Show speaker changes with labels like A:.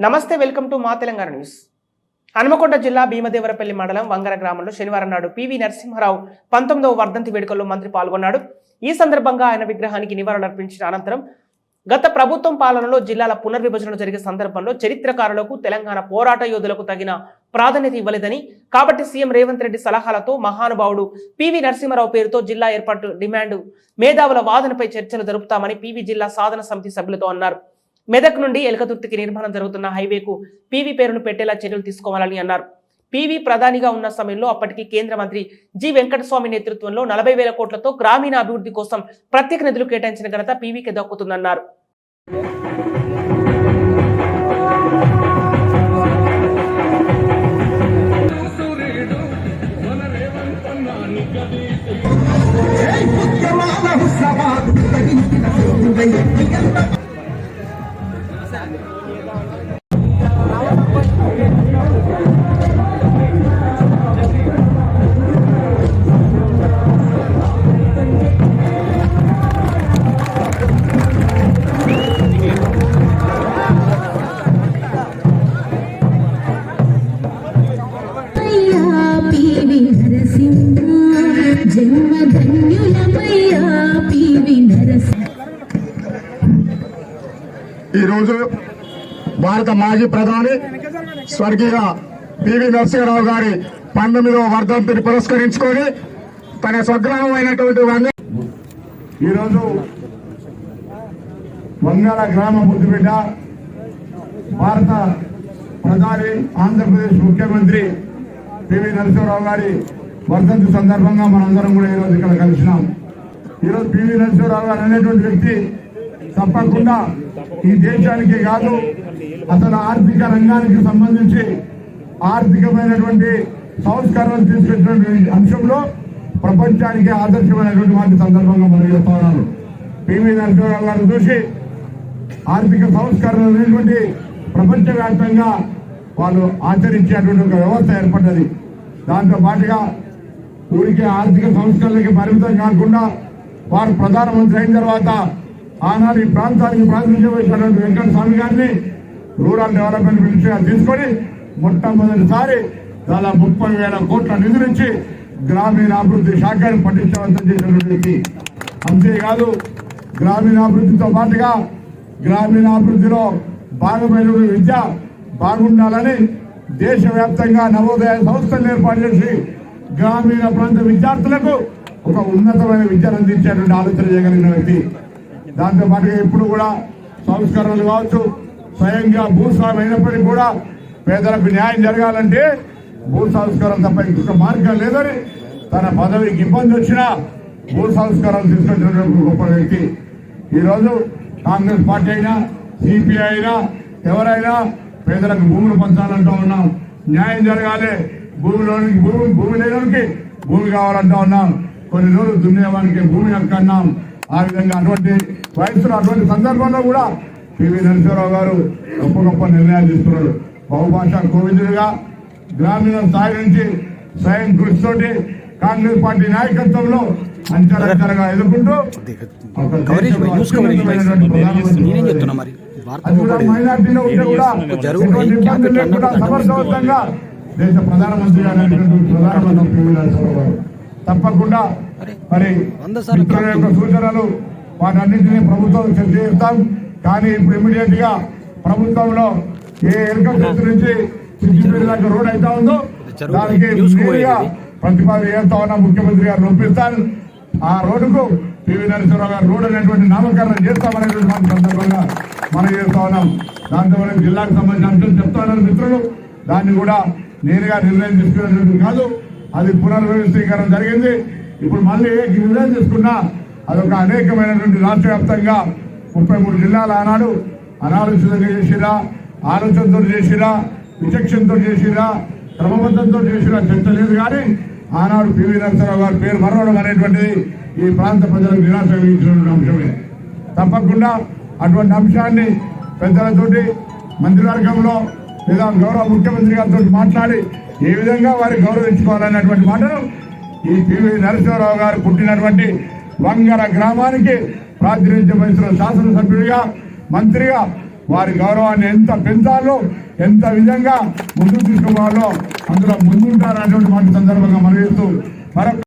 A: నమస్తే, welcome to మా Telangana news. Hanumakonda జిల్లా భీమదేవరపల్లి మండలం వంగర గ్రామంలో శనివారం నాడు పివి నరసింహారావు 19వ వర్ధంతి వేడుకల్లో మంత్రి పాల్గొన్నాడు. ఈ సందర్భంగా ఆయన విగ్రహానికి నివాళులర్పించిన అనంతరం గత ప్రభుత్వం పాలనలో జిల్లాల పునర్విభజన జరిగే సందర్భంలో చరిత్రకారులకు, తెలంగాణ పోరాట యోధులకు తగిన ప్రాధాన్యత ఇవ్వలేదని, కాబట్టి సీఎం రేవంత్ రెడ్డి సలహాలతో మహానుభావుడు పివి నరసింహారావు పేరుతో జిల్లా ఏర్పాటు డిమాండ్, మేధావుల వాదనపై చర్చలు జరుపుతామని పివి జిల్లా సాధన సమితి సభ్యులతో అన్నారు. మెదక్ నుండి ఎలకతుర్తికి నిర్మాణం జరుగుతున్న హైవేకు పివి పేరును పెట్టేలా చర్యలు తీసుకోవాలని అన్నారు. పివి ప్రధానిగా ఉన్న సమయంలో అప్పటికి కేంద్ర మంత్రి జి వెంకటస్వామి నేతృత్వంలో 40,000 కోట్లతో గ్రామీణ అభివృద్ధి కోసం ప్రత్యేక నిధులు కేటాయించిన ఘనత పివికి దక్కుతుందన్నారు.
B: ఈరోజు భారత మాజీ ప్రధాని స్వర్గీయ పివి నరసింహారావు గారి 19వ వర్ధంతిని పురస్కరించుకొని తన స్వగ్రామం అయినటువంటి ఈరోజు వంగర గ్రామ బుద్ధిబిడ్డ భారత ప్రధాని ఆంధ్రప్రదేశ్ ముఖ్యమంత్రి పివి నరసింహారావు గారి వర్ధంతి సందర్భంగా మనందరం కూడా ఈరోజు ఇక్కడ కలిసినాం. ఈరోజు పివి నరసింహారావు గారు అనేటువంటి వ్యక్తి తప్పకుండా ఈ దేశానికి కాదు, అసలు ఆర్థిక రంగానికి సంబంధించి ఆర్థికమైనటువంటి సంస్కరణలు తీసుకొచ్చినటువంటి అంశంలో ప్రపంచానికి ఆదర్శమైనటువంటి వాటి సందర్భంగా మనం చెప్తా ఉన్నాను. పివి నరసింహారావు గారు చూసి ఆర్థిక సంస్కరణలు అనేటువంటి ప్రపంచవ్యాప్తంగా వాళ్ళు ఆచరించేటువంటి ఒక వ్యవస్థ ఏర్పడ్డది. దాంతో పాటుగా ఊరికే ఆర్థిక సంస్కరణలకి పరిమితం కాకుండా వారు ప్రధానమంత్రి అయిన తర్వాత ఆనాడు ఈ ప్రాంతానికి ప్రాతినిధ్యం వహించినటువంటి వెంకటస్వామి గారిని రూరల్ డెవలప్మెంట్ మినిస్టర్గా తీసుకొని మొట్టమొదటిసారి దాదాపు 30,000 కోట్ల నిధులిచ్చి గ్రామీణాభివృద్ధి శాఖను పటిష్టవంతం చేసినటువంటి వ్యక్తి. అంతేకాదు గ్రామీణాభివృద్ధితో పాటుగా గ్రామీణాభివృద్ధిలో భాగమైన విద్య బాగుండాలని దేశవ్యాప్తంగా నవోదయ సంస్థలు ఏర్పాటు చేసి గ్రామీణ ప్రాంత విద్యార్థులకు ఒక ఉన్నతమైన విద్యను అందించేటువంటి ఆలోచన చేయగలిగిన వ్యక్తి. దాంతో పాటుగా ఇప్పుడు కూడా సంస్కరణలు కావచ్చు, స్వయంగా భూస్వామి అయినప్పటికీ కూడా పేదలకు న్యాయం జరగాలంటే భూ సంస్కరణ తప్ప ఇంకొక మార్గం లేదని తన పదవికి ఇబ్బంది వచ్చినా భూ సంస్కరణ తీసుకొచ్చినటువంటి గొప్ప వ్యక్తి. ఈరోజు కాంగ్రెస్ పార్టీ అయినా, సిపిఐ అయినా, ఎవరైనా పేదలకు భూములు పంచాలంటూ ఉన్నాం. న్యాయం జరగాలి, భూమిలోనికి భూమి లేనికి భూమి కావాలంటూ ఉన్నాం. కొన్ని రోజులు దున్నేవానికి భూమి హక్కు అన్నాం. ఆ విధంగా అటువంటి వయసులో అటువంటి సందర్భంలో కూడా పివి నరసింహారావు గారు గొప్ప గొప్ప నిర్ణయాలు తీసుకున్నారు. బహుభాషా కోవిదులుగా గ్రామీణ స్థాయి నుంచి స్వయం కృషితోటి కాంగ్రెస్ పార్టీ నాయకత్వంలో అంచెలంచెలుగా ఎదుర్కొంటూ మైనార్టీలో ఉంటే కూడా సమర్థవంతంగా దేశ ప్రధానమంత్రి అయినటువంటి ప్రధానమంత్రి పివి నరసింహారావు గారు తప్పకుండా మరి మిత్రుల యొక్క సూచనలు వాటన్నింటినీ ప్రభుత్వం చేస్తాం. కానీ ఇప్పుడు ఇమీడియట్ గా ప్రభుత్వంలో ఏ ఎలకతుర్తి నుంచి చిచ్చిపేట దాకా రోడ్ అయితే ఉందో దానికి ప్రతిపాదన చేస్తా ఉన్నా ముఖ్యమంత్రి గారు ఒప్పిస్తారు. ఆ రోడ్డుకు పివి నరసింహారావు గారు రోడ్ అనేటువంటి నామకరణం చేస్తామనేటువంటి మన సందర్భంగా మనం చేస్తా ఉన్నాం. దాంతో మనం జిల్లాకు సంబంధించిన అంశాలు చెప్తా ఉన్నారు మిత్రులు. దాన్ని కూడా నేరుగా నిర్ణయం తీసుకునేటువంటి కాదు, అది పునర్వ్యవస్థీకరణ జరిగింది. ఇప్పుడు మళ్ళీ నిర్ణయం తీసుకున్నా అదొక అనేకమైనటువంటి రాష్ట్ర వ్యాప్తంగా 33 జిల్లాలు ఆనాడు అనాలోచితంగా చేసిరా, ఆలోచనతో చేసిరా, విచక్షణతో చేసిరా, క్రమబద్ధంతో చేసిరా చర్చ లేదు. కానీ ఆనాడు పివి నరసింహారావు గారి పేరు మరవడం అనేటువంటిది ఈ ప్రాంత ప్రజలకు నిరాశ కలిగించినటువంటి అంశమే. తప్పకుండా అటువంటి అంశాన్ని పెద్దలతోటి మంత్రివర్గంలో లేదా గౌరవ ముఖ్యమంత్రి గారితో మాట్లాడి ఏ విధంగా వారి గౌరవించుకోవాలనేటువంటి మాటను ఈ పివి నరసింహారావు గారు పుట్టినటువంటి వంగర గ్రామానికి ప్రాతినిధ్యం వహిస్తున్న శాసనసభ్యుడిగా, మంత్రిగా వారి గౌరవాన్ని ఎంత పెంచాలో ఎంత విధంగా ముందుకు తీసుకోవాలో అందులో ముందుంటారనేటువంటి మాట సందర్భంగా మనవిస్తూ మరొక